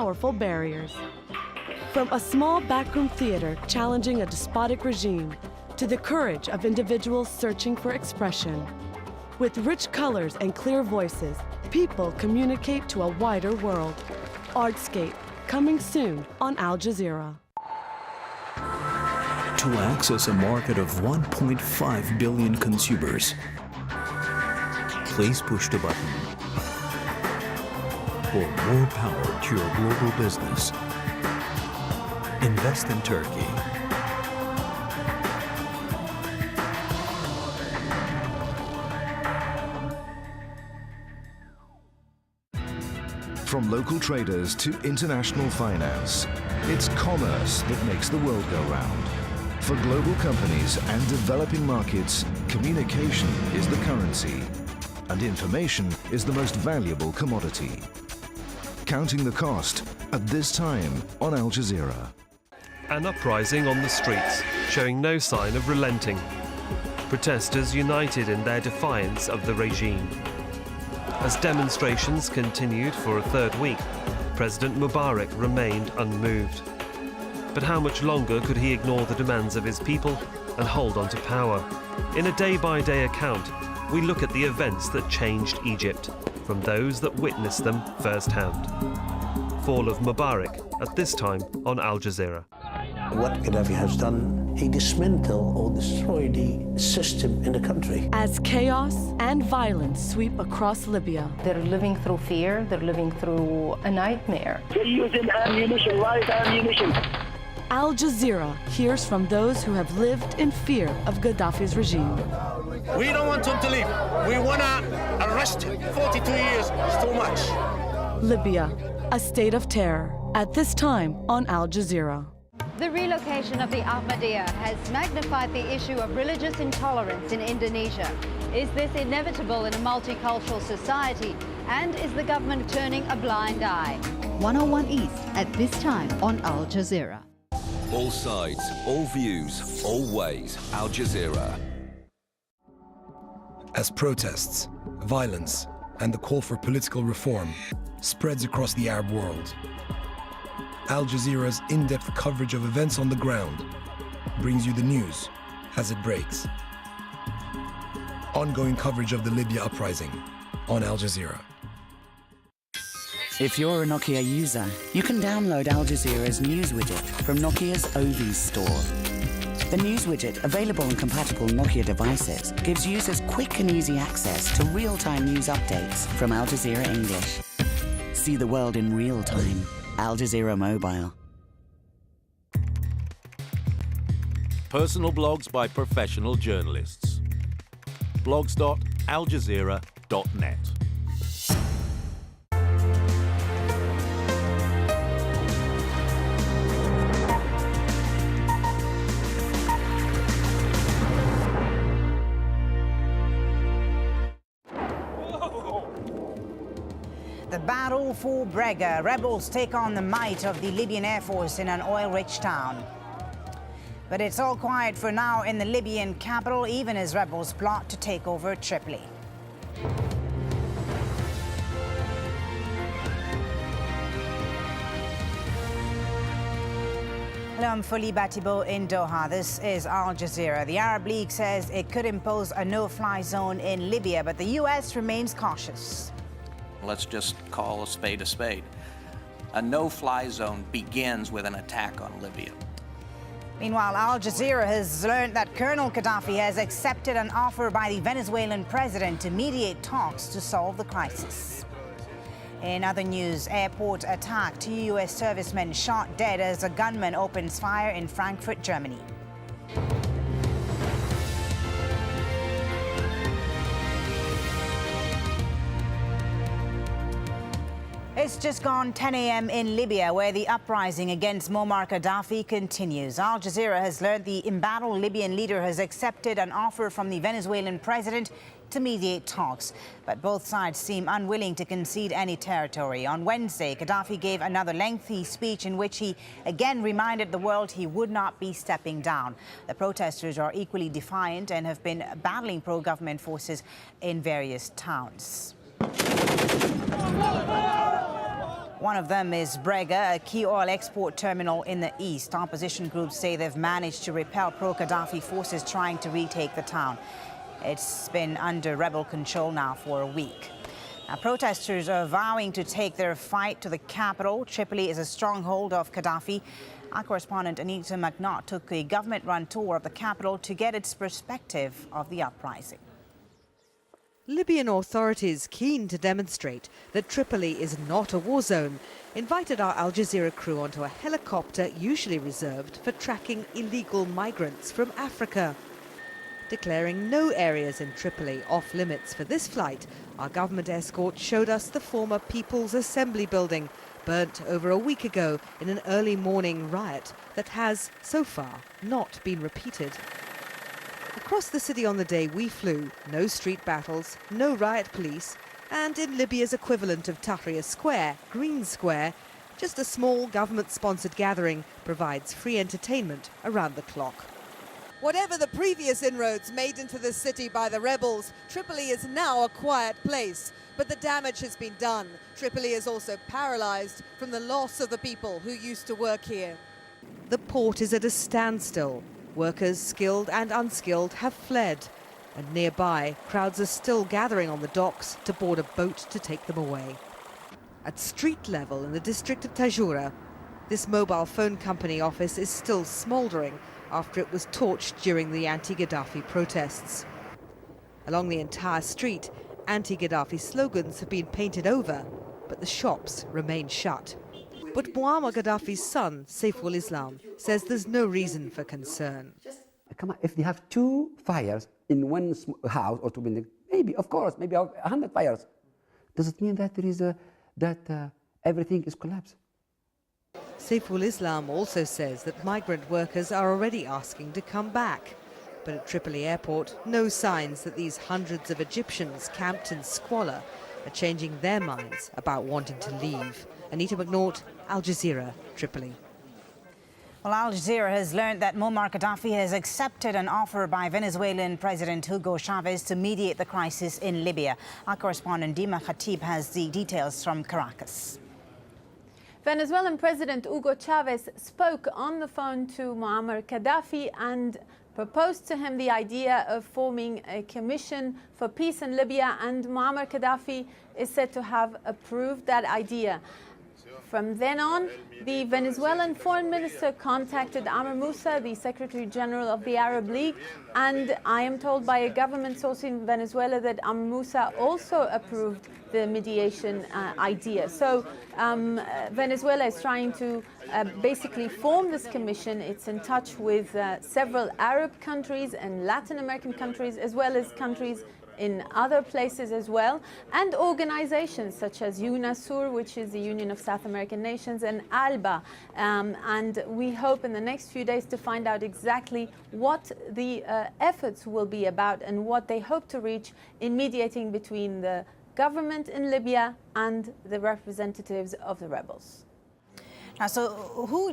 powerful barriers. From a small backroom theater challenging a despotic regime to the courage of individuals searching for expression. With rich colors and clear voices, people communicate to a wider world. Artscape, coming soon on Al Jazeera. To access a market of 1.5 billion consumers, please push the button. For more power to your global business, invest in Turkey. From local traders to international finance, it's commerce that makes the world go round. For global companies and developing markets, communication is the currency, and information is the most valuable commodity. Counting the cost at this time on Al Jazeera. An uprising on the streets, showing no sign of relenting. Protesters united in their defiance of the regime. As demonstrations continued for a third week, President Mubarak remained unmoved. But how much longer could he ignore the demands of his people and hold on to power? In a day-by-day account, we look at the events that changed Egypt, from those that witnessed them firsthand. Fall of Mubarak, at this time on Al Jazeera. What Gaddafi has done, he dismantled or destroyed the system in the country. As chaos and violence sweep across Libya. They're living through fear, they're living through a nightmare. They're using ammunition, live ammunition. Al Jazeera hears from those who have lived in fear of Gaddafi's regime. We don't want him to leave. We want to arrest him. 42 years is too much. Libya, a state of terror, at this time on Al Jazeera. The relocation of the Ahmadiyya has magnified the issue of religious intolerance in Indonesia. Is this inevitable in a multicultural society? And is the government turning a blind eye? 101 East at this time on Al Jazeera. All sides, all views, all ways. Al Jazeera. As protests, violence, and the call for political reform spreads across the Arab world, Al Jazeera's in-depth coverage of events on the ground brings you the news as it breaks. Ongoing coverage of the Libya uprising on Al Jazeera. If you're a Nokia user, you can download Al Jazeera's news widget from Nokia's Ovi store. The news widget, available on compatible Nokia devices, gives users quick and easy access to real-time news updates from Al Jazeera English. See the world in real time. Al Jazeera Mobile. Personal blogs by professional journalists. blogs.aljazeera.net. The battle for Brega. Rebels take on the might of the Libyan Air Force in an oil-rich town. But it's all quiet for now in the Libyan capital, even as rebels plot to take over Tripoli. Hello, I'm Fuli Batibo in Doha. This is Al Jazeera. The Arab League says it could impose a no-fly zone in Libya, but the U.S. remains cautious. Let's just call a spade a spade. A no-fly zone begins with an attack on Libya. Meanwhile, Al Jazeera has learned that Colonel Gaddafi has accepted an offer by the Venezuelan president to mediate talks to solve the crisis. In other news, airport attack. 2 U.S. servicemen shot dead as a gunman opens fire in Frankfurt, Germany. It's just gone 10 a.m. in Libya, where the uprising against Muammar Gaddafi continues. Al Jazeera has learned the embattled Libyan leader has accepted an offer from the Venezuelan president to mediate talks. But both sides seem unwilling to concede any territory. On Wednesday, Gaddafi gave another lengthy speech in which he again reminded the world he would not be stepping down. The protesters are equally defiant and have been battling pro-government forces in various towns. One of them is Brega, a key oil export terminal in the east. Opposition groups say they've managed to repel pro-Gaddafi forces trying to retake the town. It's been under rebel control now for a week. Now, protesters are vowing to take their fight to the capital. Tripoli is a stronghold of Gaddafi. Our correspondent Anita McNaught took a government-run tour of the capital to get its perspective of the uprising. Libyan authorities, keen to demonstrate that Tripoli is not a war zone, invited our Al Jazeera crew onto a helicopter usually reserved for tracking illegal migrants from Africa. Declaring no areas in Tripoli off limits for this flight, our government escort showed us the former People's Assembly building, burnt over a week ago in an early morning riot that has, so far, not been repeated. Across the city on the day we flew, no street battles, no riot police, and in Libya's equivalent of Tahrir Square, Green Square, just a small government-sponsored gathering provides free entertainment around the clock. Whatever the previous inroads made into the city by the rebels, Tripoli is now a quiet place. But the damage has been done. Tripoli is also paralyzed from the loss of the people who used to work here. The port is at a standstill. Workers, skilled and unskilled, have fled. And nearby, crowds are still gathering on the docks to board a boat to take them away. At street level in the district of Tajura, this mobile phone company office is still smouldering after it was torched during the anti-Gaddafi protests. Along the entire street, anti-Gaddafi slogans have been painted over, but the shops remain shut. But Muammar Gaddafi's son, Saiful Islam, says there's no reason for concern. Come on, if they have 2 fires in one house or 2 buildings, maybe, of course, maybe 100 fires. Does it mean that there is everything is collapsed? Saiful Islam also says that migrant workers are already asking to come back. But at Tripoli airport, no signs that these hundreds of Egyptians camped in squalor are changing their minds about wanting to leave. Anita McNaught, Al Jazeera, Tripoli. Well, Al Jazeera has learned that Muammar Gaddafi has accepted an offer by Venezuelan President Hugo Chavez to mediate the crisis in Libya. Our correspondent Dima Khatib has the details from Caracas. Venezuelan President Hugo Chavez spoke on the phone to Muammar Gaddafi and proposed to him the idea of forming a commission for peace in Libya, and Muammar Gaddafi is said to have approved that idea. From then on, the Venezuelan foreign minister contacted Amr Moussa, the Secretary General of the Arab League, and I am told by a government source in Venezuela that Amr Moussa also approved the mediation idea. So Venezuela is trying to basically form this commission. It's in touch with several Arab countries and Latin American countries, as well as countries in other places as well, and organizations such as UNASUR, which is the Union of South American Nations, and ALBA. And we hope in the next few days to find out exactly what the efforts will be about and what they hope to reach in mediating between the government in Libya and the representatives of the rebels. So who